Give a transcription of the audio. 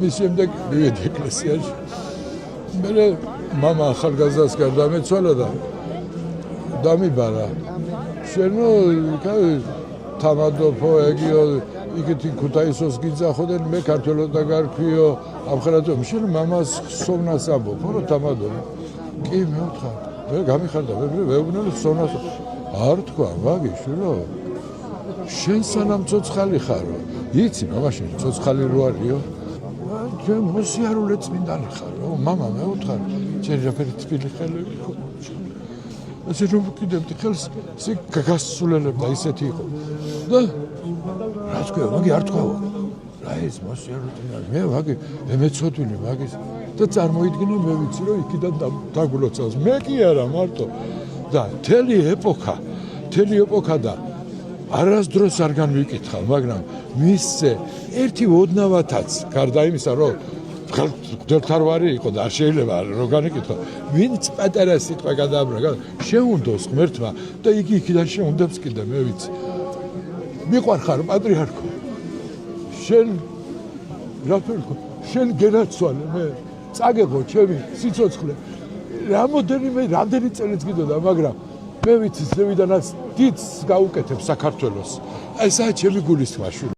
მის შემდეგ მივედი ეკლესიაში. მე მამა ახალგაზრდას გარდა მეცვალა და დამიბარა. შენო თამადოფო ეგიო იგეთი ქუთაისოს გიძახოდენ მე ქართველო და გარქვიო ამხელათო შენ მამას სოვნას ამბობ რა თამადო კი მე ვთხარ მე გამიხარდა ვეუბნელი სოვნას არ თქვა ვაგიშვილო შენ სანამ ცოცხალი ხარო იცი მამაში ცოცხალი რო არისო ჩვენ მოსიარულე წმინდანი ხარო მამა მე ვთხარ შენ რაფერი თბილი ხელები ხო ასე რომ კიდევ ხელს ისე გასასულელებდა ისეთი იყო და რა თქვა მაგი არ თქვა რა ის მოსიარულე მე ვაგი მეცოდვილი მაგის და წარმოიდგინე მე ვიცი რომ იქიდან დაგულოცავს მე კი არა მარტო და მთელი ეპოქა და არასდროს არ განვიკითხავ მაგრამ მისზე ერთი ოდნავათაც გარდა იმისა რომ გდელთარვარი იყო და არ შეიძლება რო განიკითხო ვინც პატარა სიტყვა გადააბრა შეუნდოს ღმერთმა და იგი იქიდან შეუნდებს კიდე მე ვიცი მიყვარხარ პატრიარქო შენ რაფერქო შენ გენაცვალე მე წაგეღო ჩემი სიცოცხლე რამდენი წელიც გიდოდა მაგრამ მე ვიცი ზევიდანაც დიდს გაუკეთებ საქართველოს აი ესაა ჩემი გულის თვაშვილი